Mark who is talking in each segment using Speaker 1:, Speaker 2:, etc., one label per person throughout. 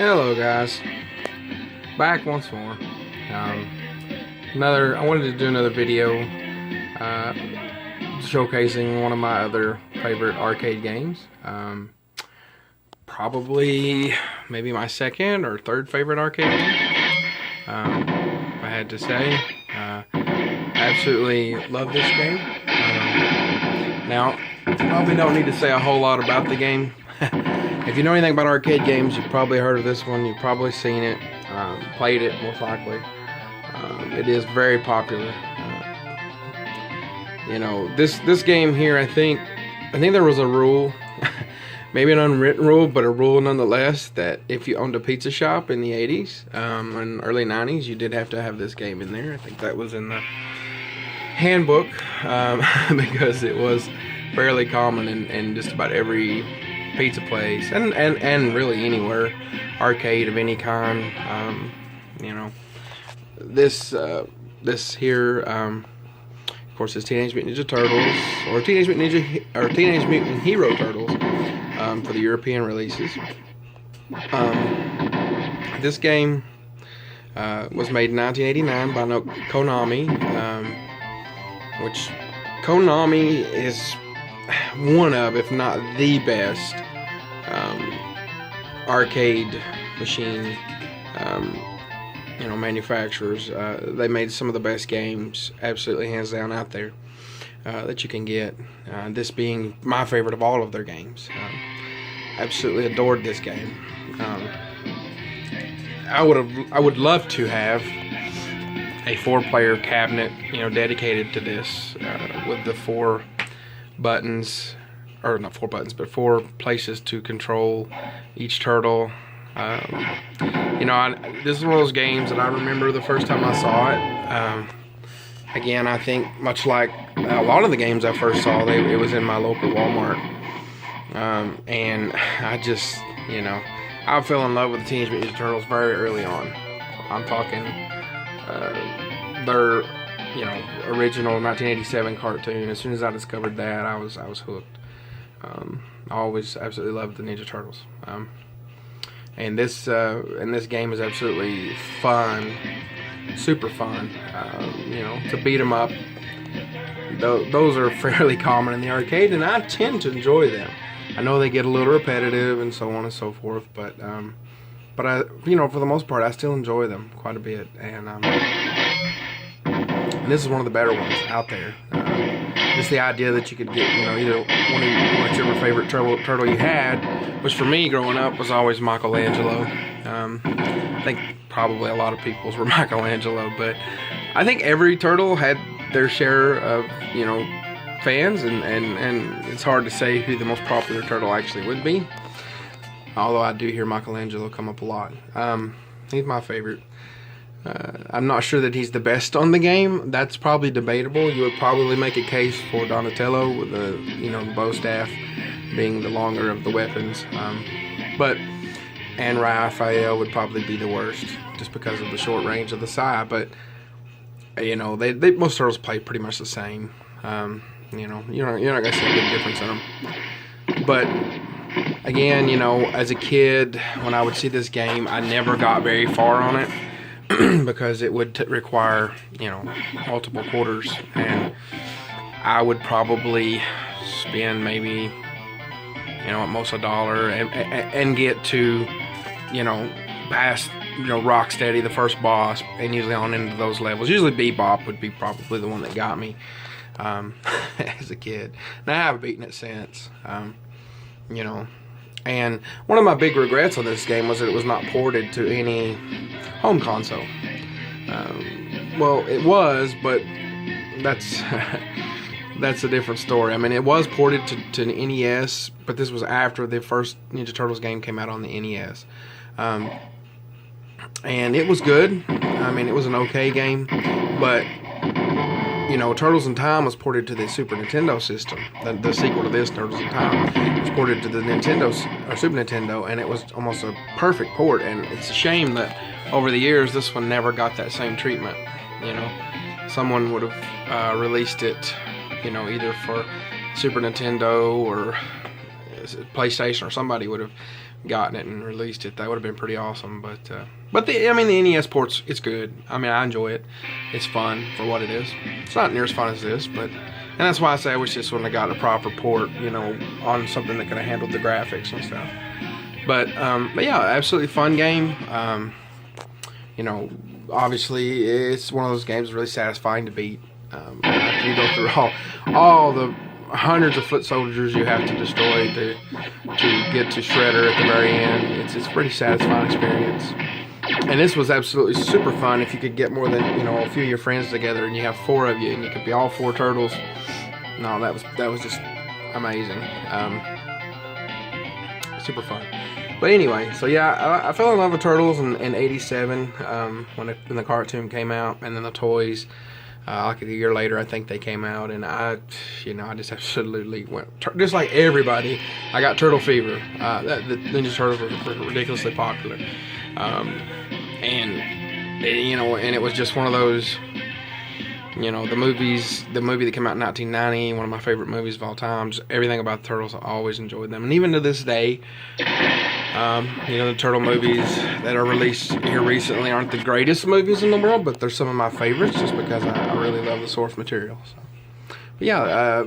Speaker 1: Hello guys, back once more. I wanted to do another video showcasing one of my other favorite arcade games. Probably maybe my second or third favorite arcade game. If I had to say, I absolutely love this game. Now, probably don't need to say a whole lot about the game. If you know anything about arcade games, you've probably heard of this one. You've probably seen it, played it most likely. It is very popular. This game here, I think there was a rule, maybe an unwritten rule, but a rule nonetheless, that if you owned a pizza shop in the 80s and early 90s, you did have to have this game in there. I think that was in the handbook because it was fairly common in just about every pizza place and really anywhere, arcade of any kind. This here, of course, is Teenage Mutant Ninja Turtles or Teenage Mutant Hero Turtles for the European releases. This game was made in 1989 by Konami, which Konami is one of, if not the best, arcade machine manufacturers. They made some of the best games, absolutely hands down, out there that you can get. This being my favorite of all of their games. Absolutely adored this game. I would love to have a 4-player cabinet, dedicated to this, with the 4 buttons, or not 4 buttons, but 4 places to control each turtle. This is one of those games that I remember the first time I saw it. Again, I think much like a lot of the games I first saw, it was in my local Walmart. And I just, I fell in love with the Teenage Mutant Ninja Turtles very early on. I'm talking their original 1987 cartoon. As soon as I discovered that, I was hooked. I always absolutely loved the Ninja Turtles. And this game is absolutely fun, super fun. To beat them up, those are fairly common in the arcade, and I tend to enjoy them. I know they get a little repetitive and so on and so forth, but I, for the most part, I still enjoy them quite a bit. And this is one of the better ones out there. Just the idea that you could get, either whichever favorite turtle you had, which for me growing up was always Michelangelo. I think probably a lot of people's were Michelangelo, but I think every turtle had their share of, fans, and it's hard to say who the most popular turtle actually would be. Although I do hear Michelangelo come up a lot. He's my favorite. I'm not sure that he's the best on the game. That's probably debatable. You would probably make a case for Donatello with the bow staff being the longer of the weapons. And Raphael would probably be the worst just because of the short range of the sai. But most turtles play pretty much the same. You're not gonna see a big difference in them. But again, as a kid, when I would see this game, I never got very far on it. Because it would require, multiple quarters, and I would probably spend maybe, at most $1 and get to, past, Rocksteady, the first boss, and usually on into those levels. Usually Bebop would be probably the one that got me as a kid. Now I haven't beaten it since, And one of my big regrets on this game was that it was not ported to any home console. Well, it was, but that's that's a different story. I mean, it was ported to an NES, but this was after the first Ninja Turtles game came out on the NES. And it was good. I mean, it was an okay game, but Turtles in Time was ported to the Super Nintendo system. The sequel to this, Turtles in Time, was ported to the Super Nintendo, and it was almost a perfect port. And it's a shame that over the years, this one never got that same treatment. Someone would have released it, either for Super Nintendo or PlayStation, or somebody would have gotten it and released it. That would have been pretty awesome. But the NES ports, it's good. I mean, I enjoy it. It's fun for what it is. It's not near as fun as this, and that's why I say I wish this one had got a proper port, you know, on something that could have handled the graphics and stuff. But yeah, absolutely fun game. You know, obviously it's one of those games that's really satisfying to beat. After you go through all the hundreds of foot soldiers you have to destroy to get to Shredder at the very end. It's a pretty satisfying experience. And this was absolutely super fun if you could get more than, you know, a few of your friends together and you have 4 of you and you could be all 4 turtles. No, that was just amazing. Super fun. But anyway, so yeah, I fell in love with Turtles in '87 when the cartoon came out, and then the toys. Like a year later, I think they came out, and I just absolutely went, just like everybody, I got turtle fever. The Ninja Turtles were ridiculously popular, and it was just one of those, you know, the movie that came out in 1990, one of my favorite movies of all time. Just everything about the Turtles, I always enjoyed them, and even to this day. You know, the Turtle movies that are released here recently aren't the greatest movies in the world, but they're some of my favorites just because I really love the source material. So. But yeah,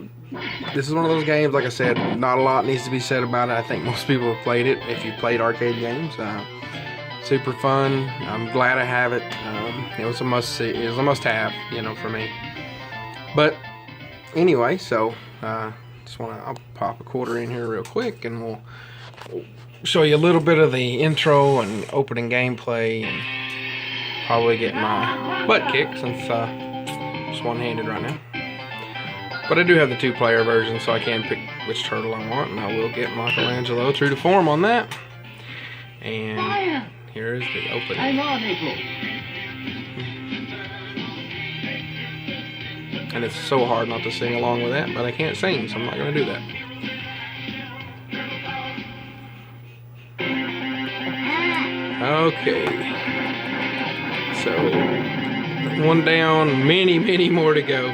Speaker 1: this is one of those games, like I said, not a lot needs to be said about it. I think most people have played it if you played arcade games. Super fun. I'm glad I have it. It was a must-see. It was a must-have, you know, for me. But anyway, so I'll pop a quarter in here real quick, and we'll show you a little bit of the intro and opening gameplay, and probably get my butt kicked since it's one-handed right now. But I do have the 2-player version, so I can pick which turtle I want, and I will get Michelangelo true to form on that. And here is the opening. And it's so hard not to sing along with that, but I can't sing, so I'm not going to do that. Okay, so one down, many more to go.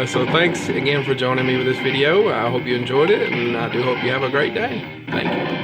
Speaker 1: So thanks again for joining me with this video. I hope you enjoyed it, and I do hope you have a great day. Thank you.